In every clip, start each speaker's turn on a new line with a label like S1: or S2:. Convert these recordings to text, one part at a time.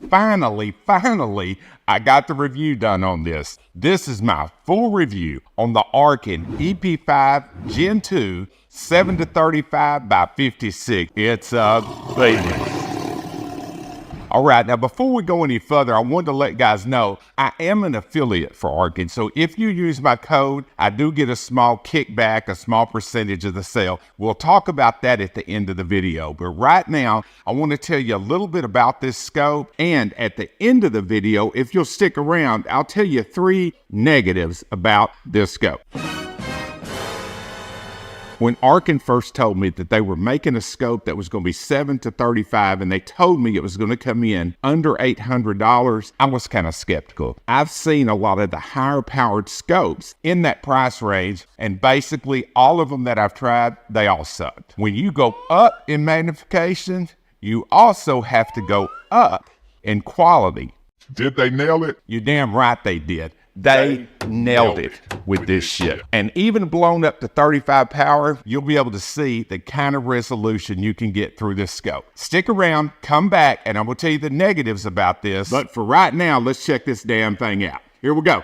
S1: Finally, I got the review done on this. This is my full review on the Arken Ep-5 Gen 2 7-35 by 56. It's a beast. All right, now before we go any further, I wanted to let guys know I am an affiliate for Arken. So if you use my code, I do get a small kickback, a small percentage of the sale. We'll talk about that at the end of the video. But right now, I want to tell you a little bit about this scope. And at the end of the video, if you'll stick around, I'll tell you 3 negatives about this scope. When Arken first told me that they were making a scope that was going to be 7-35 and they told me it was going to come in under $800, I was kind of skeptical. I've seen a lot of the higher powered scopes in that price range, and basically all of them that I've tried, they all sucked. When you go up in magnification, you also have to go up in quality.
S2: Did they nail it?
S1: You're damn right they did. They nailed it with this shit. And even blown up to 35 power, you'll be able to see the kind of resolution you can get through this scope. Stick around, come back, and I'm gonna tell you the negatives about this. But for right now, let's check this damn thing out. Here we go.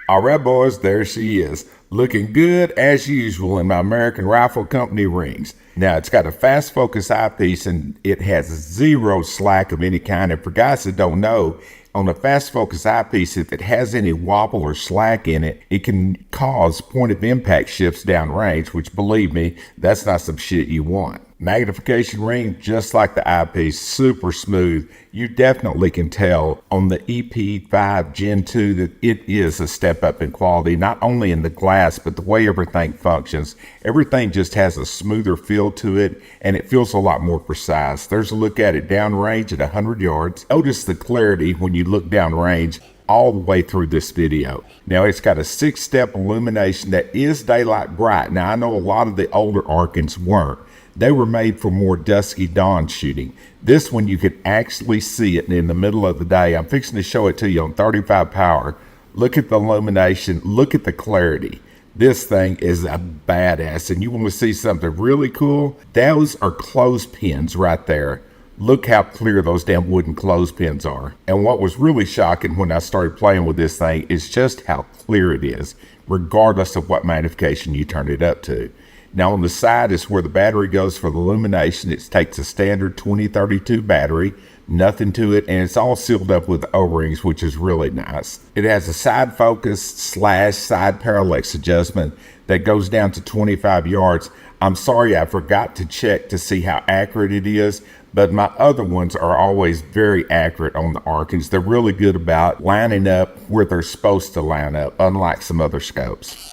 S3: All right, boys, there she is. Looking good as usual in my American Rifle Company rings. Now, it's got a fast focus eyepiece and it has 0 slack of any kind. And for guys that don't know, on a fast focus eyepiece, if it has any wobble or slack in it, it can cause point of impact shifts downrange, which believe me, that's not some shit you want. Magnification ring, just like the eyepiece, super smooth. You definitely can tell on the Ep-5 Gen 2 that it is a step up in quality, not only in the glass, but the way everything functions. Everything just has a smoother feel to it, and it feels a lot more precise. There's a look at it downrange at 100 yards. Notice the clarity when you look downrange all the way through this video. Now, it's got a 6-step illumination that is daylight bright. Now, I know a lot of the older Arkens weren't. They were made for more dusky dawn shooting. This one, you could actually see it in the middle of the day. I'm fixing to show it to you on 35 power. Look at the illumination. Look at the clarity. This thing is a badass. And you want to see something really cool? Those are clothespins right there. Look how clear those damn wooden clothespins are. And what was really shocking when I started playing with this thing is just how clear it is, regardless of what magnification you turn it up to. Now on the side is where the battery goes for the illumination. It takes a standard 2032 battery, nothing to it, and it's all sealed up with O-rings, which is really nice. It has a side focus / side parallax adjustment that goes down to 25 yards. I'm sorry, I forgot to check to see how accurate it is, but my other ones are always very accurate on the Arkens. They're really good about lining up where they're supposed to line up, unlike some other scopes.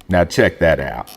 S3: Now check that out.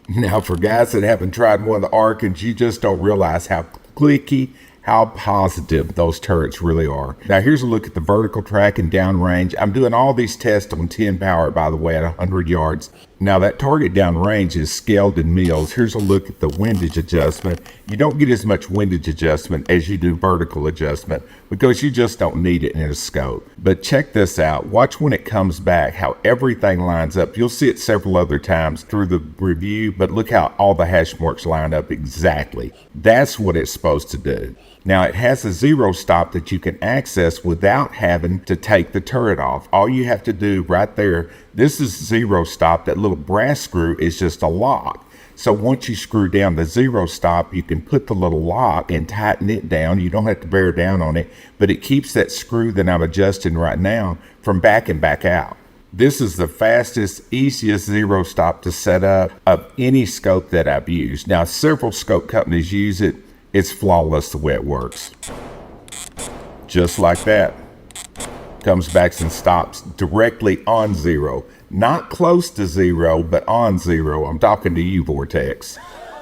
S3: Now for guys that haven't tried one of the Arkens, you just don't realize how clicky, how positive those turrets really are. Now here's a look at the vertical track and downrange. I'm doing all these tests on 10 power, by the way, at 100 yards. Now that target downrange is scaled in mils. Here's a look at the windage adjustment. You don't get as much windage adjustment as you do vertical adjustment because you just don't need it in a scope. But check this out. Watch when it comes back, how everything lines up. You'll see it several other times through the review, but look how all the hash marks line up exactly. That's what it's supposed to do. Now it has a 0 stop that you can access without having to take the turret off. All you have to do right there, this is 0 stop. That little brass screw is just a lock. So once you screw down the 0 stop, you can put the little lock and tighten it down. You don't have to bear down on it, but it keeps that screw that I'm adjusting right now from backing back out. This is the fastest, easiest 0 stop to set up of any scope that I've used. Now several scope companies use it. It's flawless the way it works. Just like that. Comes back and stops directly on 0. Not close to 0, but on 0. I'm talking to you, Vortex.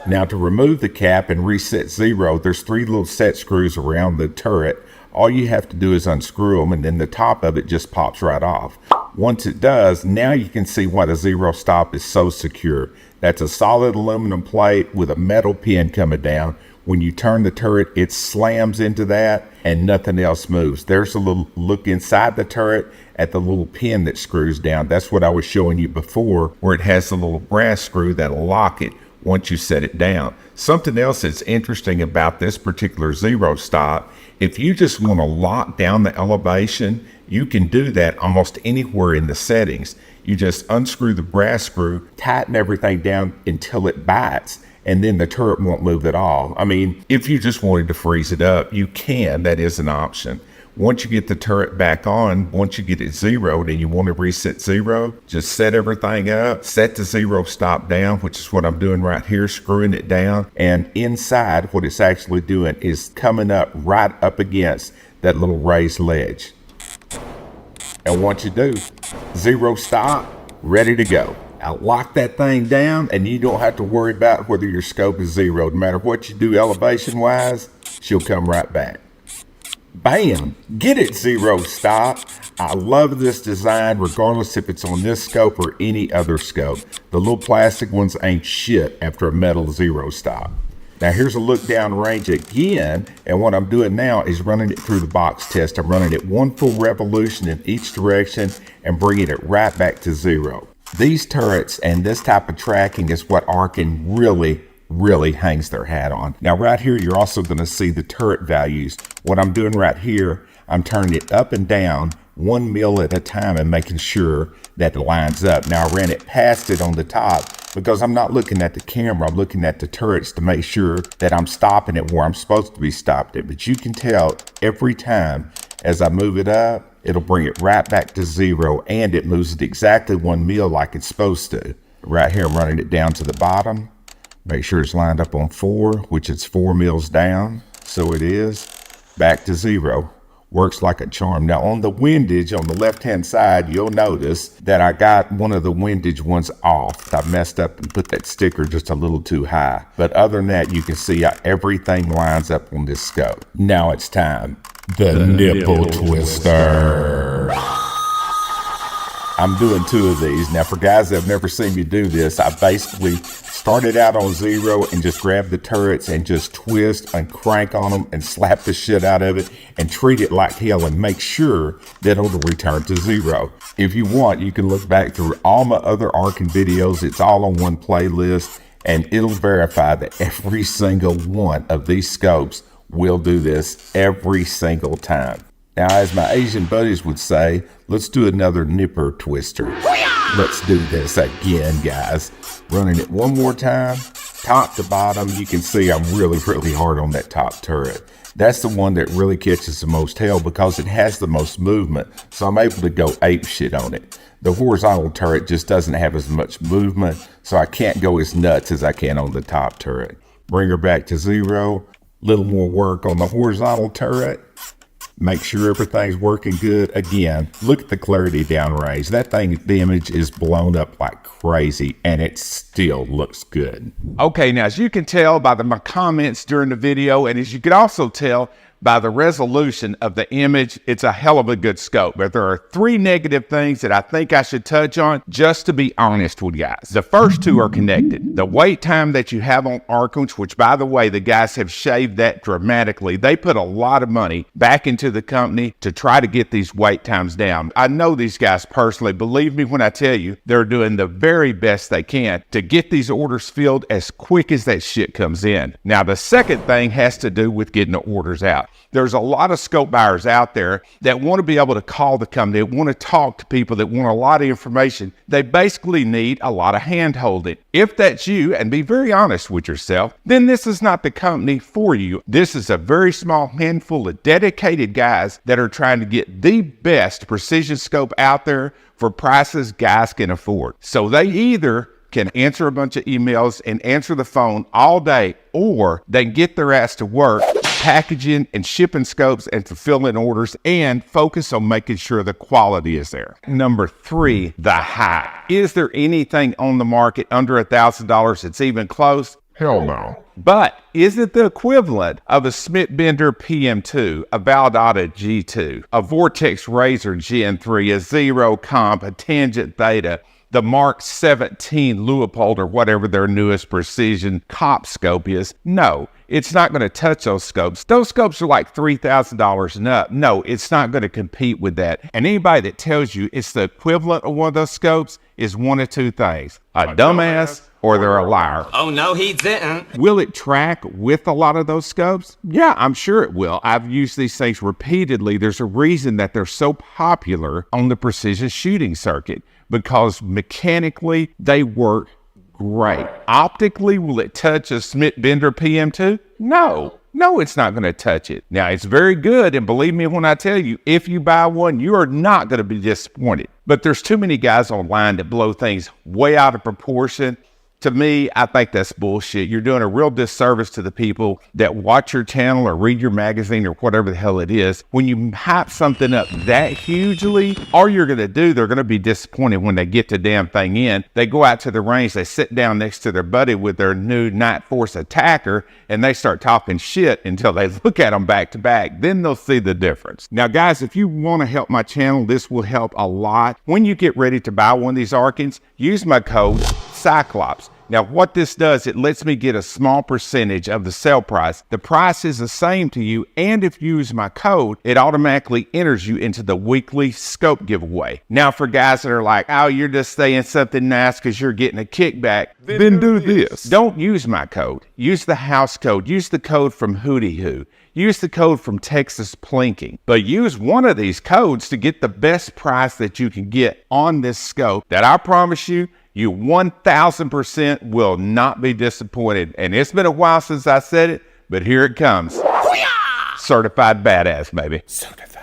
S3: Now to remove the cap and reset 0, there's 3 little set screws around the turret. All you have to do is unscrew them, and then the top of it just pops right off. Once it does, now you can see why the 0 stop is so secure. That's a solid aluminum plate with a metal pin coming down. When you turn the turret, it slams into that and nothing else moves. There's a little look inside the turret at the little pin that screws down. That's what I was showing you before, where it has a little brass screw that'll lock it. once you set it down. Something else that's interesting about this particular zero stop, if you just want to lock down the elevation, you can do that almost anywhere in the settings. You just unscrew the brass screw, tighten everything down until it bites, and then the turret won't move at all. I mean, if you just wanted to freeze it up, you can. That is an option. Once you get the turret back on, once you get it zeroed and you want to reset zero, just set everything up, set the zero stop down, which is what I'm doing right here, screwing it down. And inside, what it's actually doing is coming up right up against that little raised ledge. And once you do, zero stop, ready to go. Now lock that thing down and you don't have to worry about whether your scope is zeroed. No matter what you do elevation wise, she'll come right back. Bam! Get it, zero stop. I love this design regardless if it's on this scope or any other scope. The little plastic ones ain't shit after a metal zero stop. Now here's a look down range again, and what I'm doing now is running it through the box test. I'm running it one full revolution in each direction and bringing it right back to zero. These turrets and this type of tracking is what Arken really hangs their hat on. Now right here, you're also going to see the turret values. What I'm doing right here, I'm turning it up and down 1 mil at a time and making sure that it lines up. Now I ran it past it on the top because I'm not looking at the camera, I'm looking at the turrets to make sure that I'm stopping it where I'm supposed to be stopped it. But you can tell every time as I move it up, it'll bring it right back to zero, and it moves it exactly 1 mil like it's supposed to. Right here, I'm running it down to the bottom. Make sure it's lined up on 4, which it's 4 mils down. So it is back to zero. Works like a charm. Now on the windage on the left-hand side, you'll notice that I got one of the windage ones off. I messed up and put that sticker just a little too high. But other than that, you can see how everything lines up on this scope. Now it's time. The nipple twister. I'm doing 2 of these. Now for guys that have never seen me do this, I basically started out on zero and just grab the turrets and just twist and crank on them and slap the shit out of it and treat it like hell and make sure that it'll return to zero. If you want, you can look back through all my other Arken videos. It's all on one playlist, and it'll verify that every single one of these scopes will do this every single time. Now, as my Asian buddies would say, let's do another nipper twister. Let's do this again, guys. Running it one more time, top to bottom. You can see I'm really hard on that top turret. That's the one that really catches the most hell because it has the most movement, so I'm able to go ape shit on it. The horizontal turret just doesn't have as much movement, so I can't go as nuts as I can on the top turret. Bring her back to zero. Little more work on the horizontal turret. Make sure everything's working good. Again, look at the clarity downrange. That thing, the image is blown up like crazy, and it still looks good.
S1: Okay, now as you can tell by my comments during the video, and as you can also tell by the resolution of the image, it's a hell of a good scope. But there are 3 negative things that I think I should touch on just to be honest with you guys. The first 2 are connected. The wait time that you have on Arken, which by the way, the guys have shaved that dramatically. They put a lot of money back into the company to try to get these wait times down. I know these guys personally. Believe me when I tell you, they're doing the very best they can to get these orders filled as quick as that shit comes in. Now, the second thing has to do with getting the orders out. There's a lot of scope buyers out there that want to be able to call the company, that want to talk to people, that want a lot of information. They basically need a lot of hand holding. If that's you, and be very honest with yourself, then this is not the company for you. This is a very small handful of dedicated guys that are trying to get the best precision scope out there for prices guys can afford. So they either can answer a bunch of emails and answer the phone all day, or they can get their ass to work packaging and shipping scopes and fulfilling orders and focus on making sure the quality is there. Number 3, the hype. Is there anything on the market under $1,000 that's even close?
S3: Hell no.
S1: But is it the equivalent of a Smith Bender PM2, a Valdosta G2, a Vortex Razor Gen 3, a Zero Comp, a Tangent Theta, the Mark 17 Leupold, or whatever their newest precision cop scope is? No, it's not going to touch those scopes. Those scopes are like $3,000 and up. No, it's not going to compete with that. And anybody that tells you it's the equivalent of one of those scopes is one of 2 things: a dumbass or they're a liar.
S2: Oh, no, he didn't.
S1: Will it track with a lot of those scopes? Yeah, I'm sure it will. I've used these things repeatedly. There's a reason that they're so popular on the precision shooting circuit, because mechanically they work great. Optically, will it touch a Smith-Bender PM2? No, it's not going to touch it. Now, it's very good, and believe me when I tell you, if you buy one, you are not going to be disappointed. But there's too many guys online that blow things way out of proportion. To me, I think that's bullshit. You're doing a real disservice to the people that watch your channel or read your magazine or whatever the hell it is. When you hype something up that hugely, all you're going to do, they're going to be disappointed when they get the damn thing in. They go out to the range, they sit down next to their buddy with their new Night Force attacker, and they start talking shit until they look at them back to back. Then they'll see the difference. Now, guys, if you want to help my channel, this will help a lot. When you get ready to buy one of these Arkens, use my code Cyclops. Now, what this does, it lets me get a small percentage of the sale price. The price is the same to you, and if you use my code, it automatically enters you into the weekly scope giveaway. Now, for guys that are like, oh, you're just saying something nice because you're getting a kickback, then do this. Don't use my code. Use the house code. Use the code from Hootie Hoo. Use the code from Texas Plinking. But use one of these codes to get the best price that you can get on this scope that I promise you, you 1000% will not be disappointed. And it's been a while since I said it, but here it comes. Certified badass, baby. Certified.